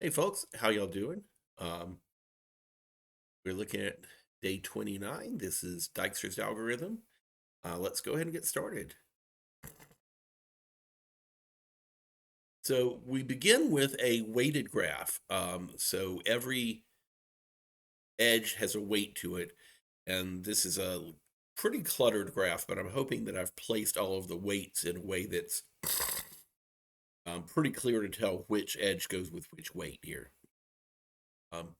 Hey folks, how y'all doing? Um, we're looking at day 29. This is Dijkstra's algorithm. Let's go ahead and get started. So we begin with a weighted graph. So every edge has a weight to it, and this is a pretty cluttered graph, but I'm hoping that I've placed all of the weights in a way that's pretty clear to tell which edge goes with which weight here. Um,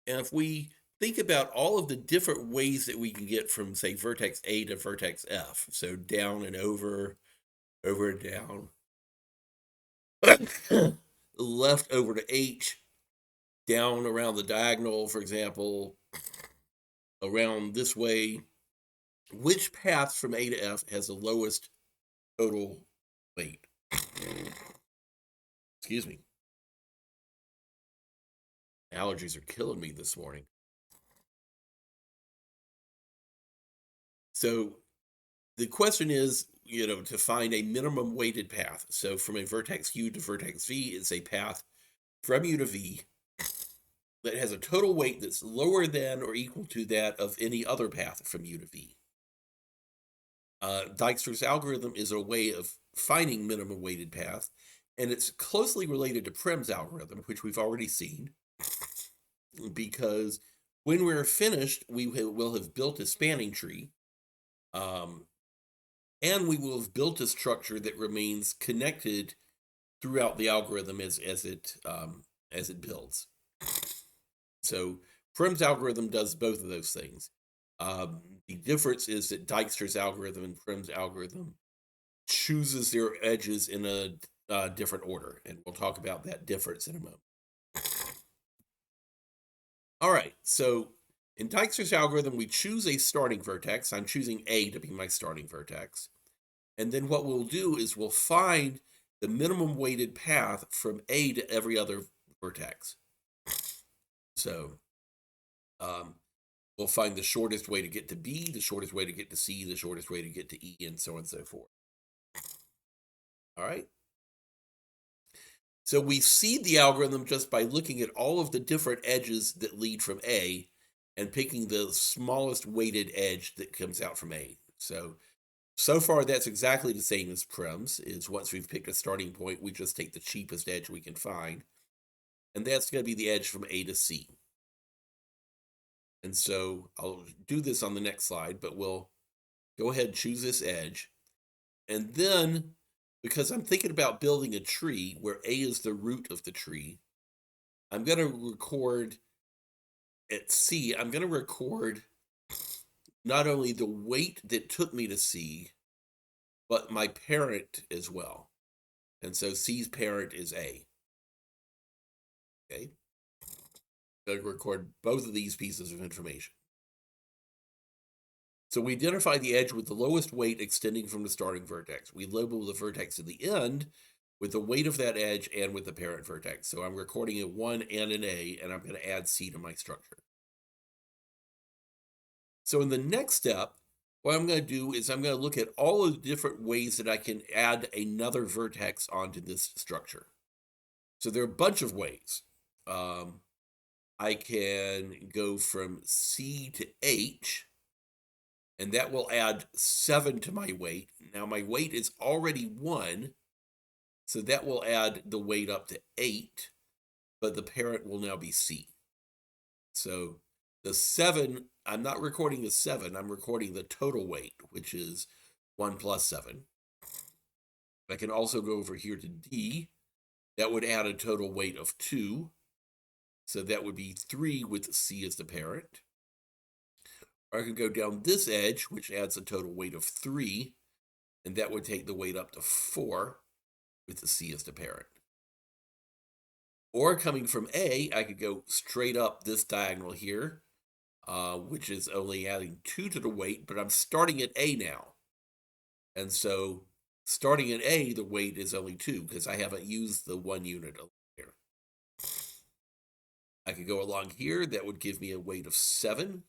And if we think about all of the different ways that we can get from, say, vertex A to vertex F, so down and over and down, left over to H, down around the diagonal, for example, around this way, which path from A to F has the lowest total weight? Excuse me. Allergies are killing me this morning. So the question is, to find a minimum weighted path. So from a vertex U to vertex V is a path from U to V that has a total weight that's lower than or equal to that of any other path from U to V. Dijkstra's algorithm is a way of finding minimum weighted path, and it's closely related to Prim's algorithm, which we've already seen, because when we're finished, we will have built a spanning tree. Um, and we will have built a structure that remains connected throughout the algorithm as it builds. So Prim's algorithm does both of those things. The difference is that Dijkstra's algorithm and Prim's algorithm chooses their edges in a different order, and we'll talk about that difference in a moment. All right, so in Dijkstra's algorithm, we choose a starting vertex. I'm choosing A to be my starting vertex. And then what we'll do is we'll find the minimum weighted path from A to every other vertex. So um, we'll find the shortest way to get to B, the shortest way to get to C, the shortest way to get to E, and so on and so forth. All right. So we seed the algorithm just by looking at all of the different edges that lead from A and picking the smallest weighted edge that comes out from A. So far, that's exactly the same as Prim's, is once we've picked a starting point, we just take the cheapest edge we can find. And that's going to be the edge from A to C. And so I'll do this on the next slide, but we'll go ahead and choose this edge. And then, because I'm thinking about building a tree where A is the root of the tree, I'm going to record at C, I'm going to record not only the weight that took me to C, but my parent as well. And so C's parent is A. Okay. I'm going to record both of these pieces of information. So we identify the edge with the lowest weight extending from the starting vertex. We label the vertex at the end with the weight of that edge and with the parent vertex. So I'm recording a 1 and an A, and I'm going to add C to my structure. So in the next step, what I'm going to do is I'm going to look at all of the different ways that I can add another vertex onto this structure. So there are a bunch of ways. I can go from C to H, and that will add 7 to my weight. Now my weight is already 1, so that will add the weight up to 8, but the parent will now be C. So the 7, I'm not recording the 7, I'm recording the total weight, which is 1 plus 7. I can also go over here to D. That would add a total weight of 2. So that would be 3 with C as the parent. Or I could go down this edge, which adds a total weight of 3, and that would take the weight up to 4 with the C as the parent. Or coming from A, I could go straight up this diagonal here, which is only adding 2 to the weight, but I'm starting at A now. And so starting at A, the weight is only 2 because I haven't used the 1 unit here. I could go along here, that would give me a weight of 7.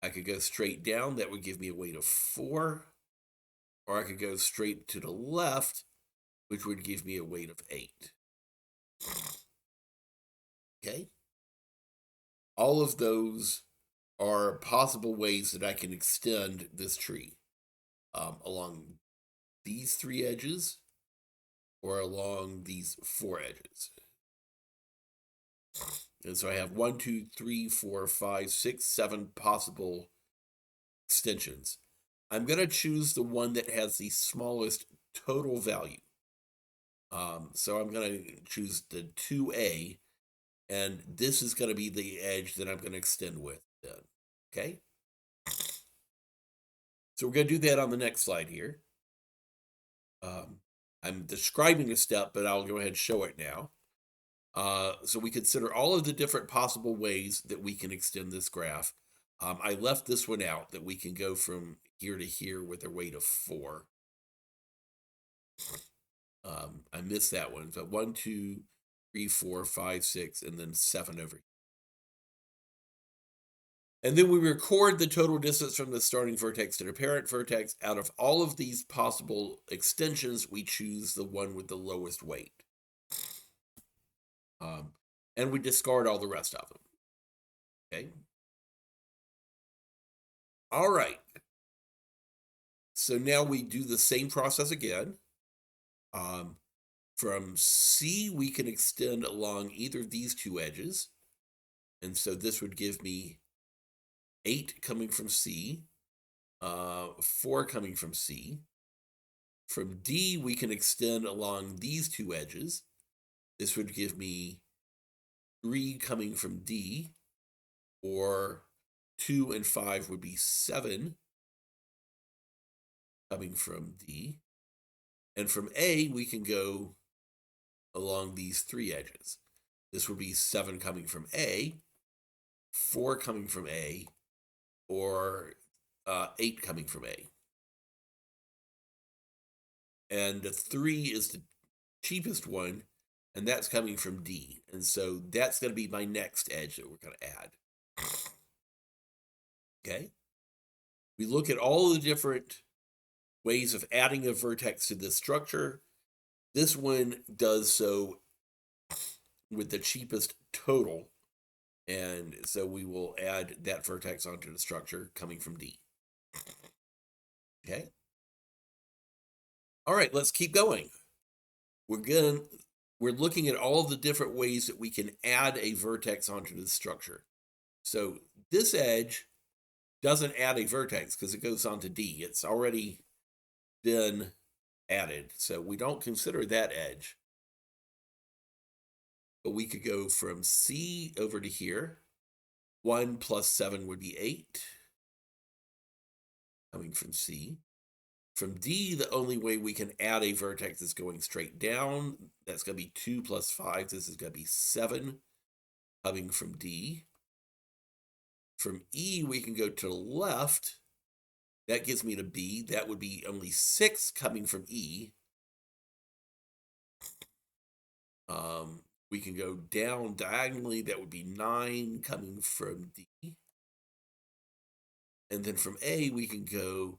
I could go straight down, that would give me a weight of 4. Or I could go straight to the left, which would give me a weight of 8. Okay. All of those are possible ways that I can extend this tree along these 3 edges or along these 4 edges. And so I have 1, 2, 3, 4, 5, 6, 7 possible extensions. I'm going to choose the one that has the smallest total value. So I'm going to choose the 2A, and this is going to be the edge that I'm going to extend with then. Okay? So we're going to do that on the next slide here. I'm describing a step, but I'll go ahead and show it now. So we consider all of the different possible ways that we can extend this graph. I left this one out, that we can go from here to here with a weight of 4. I missed that one. So 1, 2, 3, 4, 5, 6, and then 7 over here. And then we record the total distance from the starting vertex to the parent vertex. Out of all of these possible extensions, we choose the one with the lowest weight. And we discard all the rest of them. Okay. All right. So now we do the same process again. From C, we can extend along either of these 2 edges. And so this would give me 8 coming from C, 4 coming from C. From D, we can extend along these 2 edges. This would give me 3 coming from D, or 2 and 5 would be 7 coming from D. And from A, we can go along these 3 edges. This would be 7 coming from A, 4 coming from A, or 8 coming from A. And the 3 is the cheapest one, and that's coming from D. And so that's going to be my next edge that we're going to add. Okay? We look at all the different ways of adding a vertex to this structure. This one does so with the cheapest total. And so we will add that vertex onto the structure coming from D. Okay? All right, let's keep going. We're looking at all the different ways that we can add a vertex onto the structure. So this edge doesn't add a vertex because it goes onto D. It's already been added, so we don't consider that edge. But we could go from C over to here. 1 plus 7 would be 8, coming from C. From D, the only way we can add a vertex is going straight down. That's going to be 2 plus 5. This is going to be 7, coming from D. From E, we can go to the left. That gives me to B. That would be only 6 coming from E. We can go down diagonally. That would be 9 coming from D. And then from A, we can go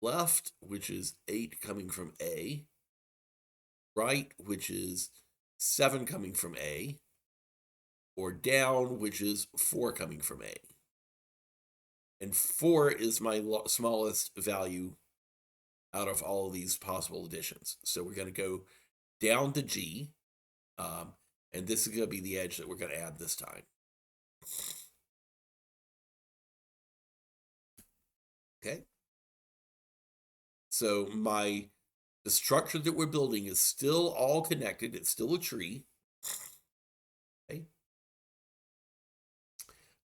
left, which is 8 coming from A. Right, which is 7 coming from A. Or down, which is 4 coming from A. And 4 is my smallest value out of all of these possible additions. So we're going to go down to G. And this is going to be the edge that we're going to add this time. Okay. So the structure that we're building is still all connected. It's still a tree. Okay.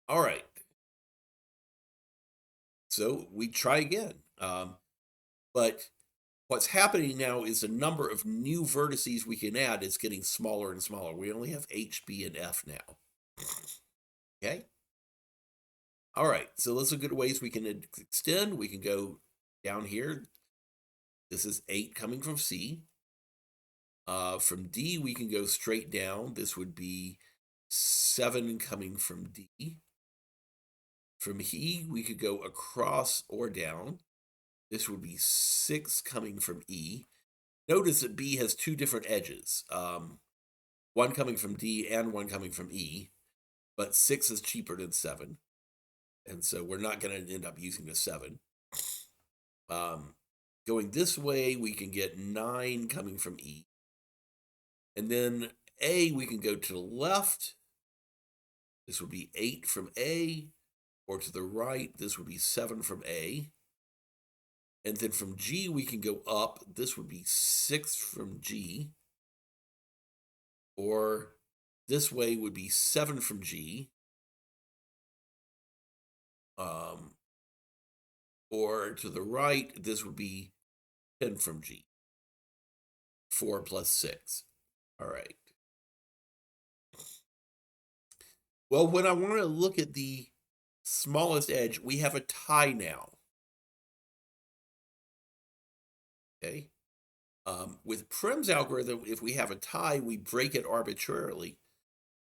All right. So we try again. But what's happening now is the number of new vertices we can add is getting smaller and smaller. We only have H, B, and F now. Okay? All right, so let's look at ways we can extend. We can go down here. This is 8 coming from C. From D, we can go straight down. This would be 7 coming from D. From E, we could go across or down. This would be 6 coming from E. Notice that B has 2 different edges. one coming from D and one coming from E, but 6 is cheaper than 7. And so we're not going to end up using the 7. Going this way, we can get 9 coming from E. And then A, we can go to the left. This would be 8 from A. Or to the right, this would be 7 from A. And then from G, we can go up. This would be 6 from G. Or this way would be 7 from G. Or to the right, this would be 10 from G. 4 plus 6. All right. Well, when I want to look at the smallest edge, we have a tie now. Okay. With Prim's algorithm, if we have a tie, we break it arbitrarily.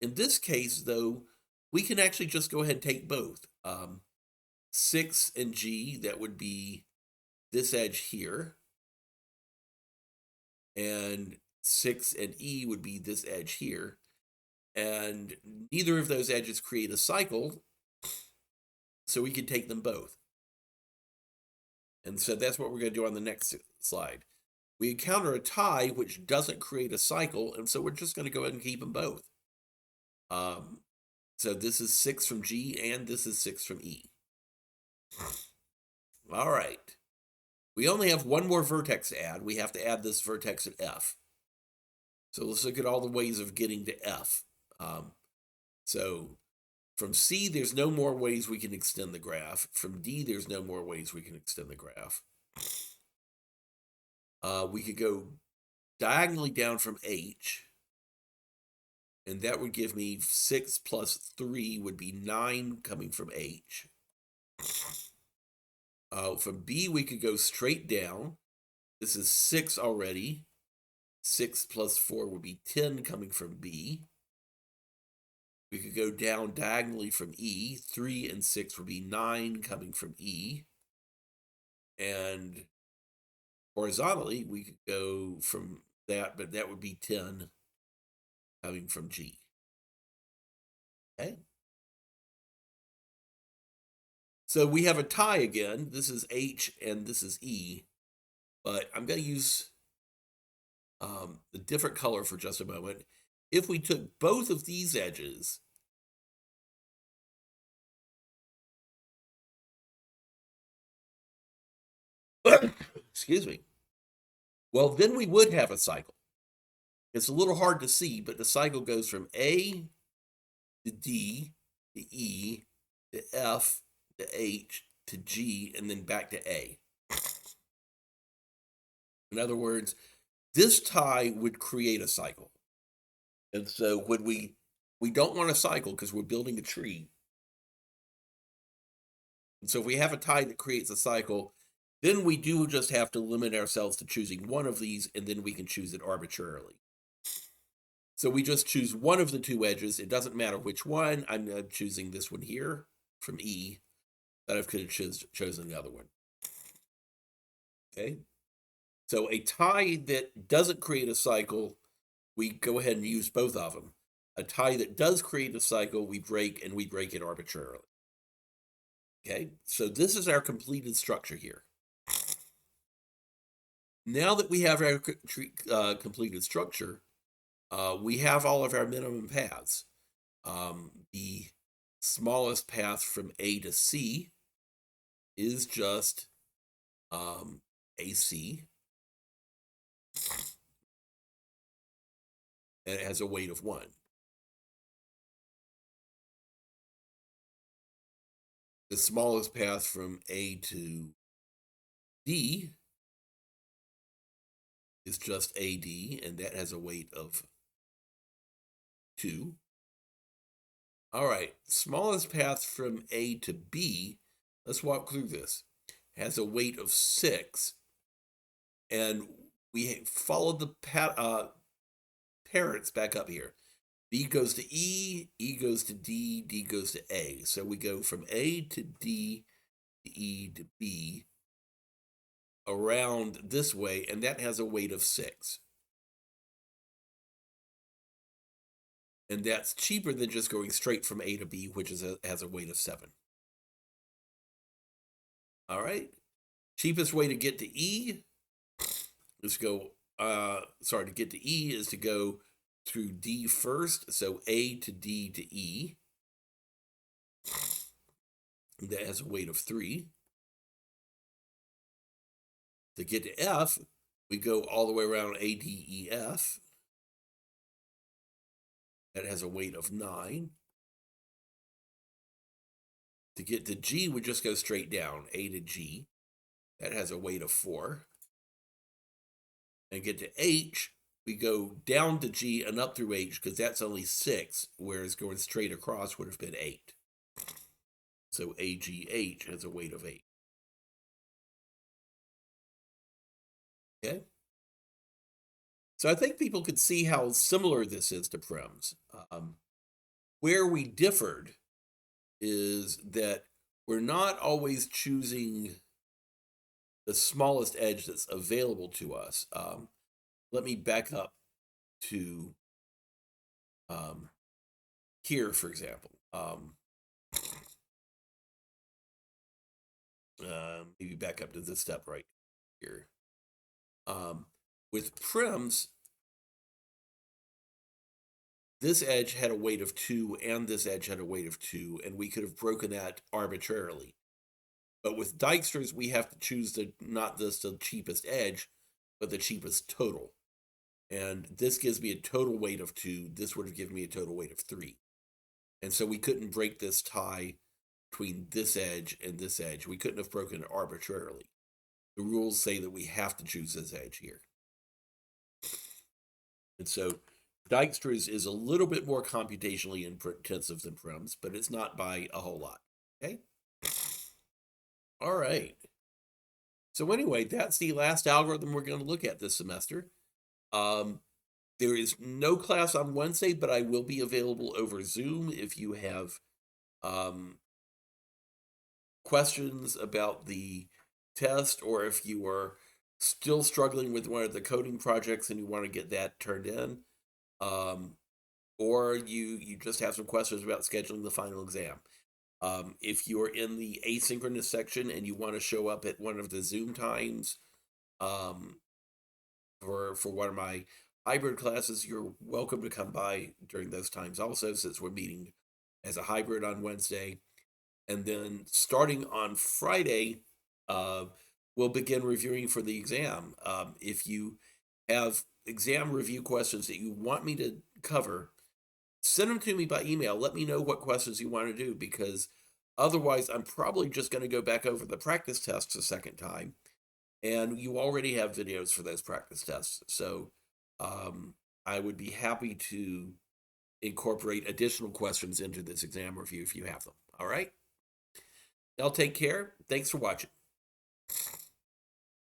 In this case, though, we can actually just go ahead and take both. 6 and G, that would be this edge here. And 6 and E would be this edge here. And neither of those edges create a cycle, so we can take them both. And so that's what we're going to do on the next slide. We encounter a tie which doesn't create a cycle, and so we're just going to go ahead and keep them both. So this is 6 from G, and this is 6 from E. All right. We only have one more vertex to add. We have to add this vertex at F. So let's look at all the ways of getting to F. So from C, there's no more ways we can extend the graph. From D, there's no more ways we can extend the graph. We could go diagonally down from H, and that would give me 6 plus 3 would be 9 coming from H. From B, we could go straight down. This is 6 already. 6 plus 4 would be 10 coming from B. We could go down diagonally from E. 3 and 6 would be 9 coming from E. And horizontally, we could go from that, but that would be 10 coming from G. Okay. So we have a tie again. This is H and this is E. But I'm going to use a different color for just a moment. If we took both of these edges excuse me, well, then we would have a cycle. It's a little hard to see, but the cycle goes from A to D to E to F to H to G and then back to A. In other words, this tie would create a cycle. And so when we don't want a cycle because we're building a tree. And so if we have a tie that creates a cycle, then we do just have to limit ourselves to choosing one of these, and then we can choose it arbitrarily. So we just choose one of the two edges. It doesn't matter which one. I'm choosing this one here from E, that I could have chosen the other one. Okay. So a tie that doesn't create a cycle, we go ahead and use both of them. A tie that does create a cycle, we break, and we break it arbitrarily. Okay, so this is our completed structure here. Now that we have our completed structure, we have all of our minimum paths. The smallest path from A to C is just AC. And it has a weight of 1. The smallest path from A to D is just AD, and that has a weight of 2. All right, smallest path from A to B, let's walk through this, has a weight of 6. And we followed the parents back up here. B goes to E, E goes to D, D goes to A. So we go from A to D to E to B around this way, and that has a weight of 6. And that's cheaper than just going straight from A to B, which has a weight of 7. All right. Cheapest way to get to E is to get to E is to go through D first. So A to D to E. That has a weight of 3. To get to F, we go all the way around A, D, E, F. That has a weight of 9. To get to G, we just go straight down, A to G. That has a weight of 4. And get to H, we go down to G and up through H because that's only 6, whereas going straight across would have been 8. So AGH has a weight of 8. Okay? So I think people could see how similar this is to Prim's. Where we differed is that we're not always choosing the smallest edge that's available to us. Let me back up to here, for example. Maybe back up to this step right here. With Prim's, this edge had a weight of 2 and this edge had a weight of 2, and we could have broken that arbitrarily. But with Dijkstras, we have to choose not just the cheapest edge, but the cheapest total. And this gives me a total weight of 2. This would have given me a total weight of 3. And so we couldn't break this tie between this edge and this edge. We couldn't have broken it arbitrarily. The rules say that we have to choose this edge here. And so Dijkstra's is a little bit more computationally intensive than Prim's, but it's not by a whole lot. Okay? All right. So anyway, that's the last algorithm we're going to look at this semester. There is no class on Wednesday, but I will be available over Zoom if you have questions about the test, or if you are still struggling with one of the coding projects and you want to get that turned in, or you just have some questions about scheduling the final exam. If you're in the asynchronous section and you want to show up at one of the Zoom times for one of my hybrid classes, you're welcome to come by during those times also, since we're meeting as a hybrid on Wednesday. And then starting on Friday, we'll begin reviewing for the exam. If you have exam review questions that you want me to cover, send them to me by email. Let me know what questions you want to do, because otherwise I'm probably just going to go back over the practice tests a second time. And you already have videos for those practice tests. So I would be happy to incorporate additional questions into this exam review if you have them. All right? Y'all take care. Thanks for watching.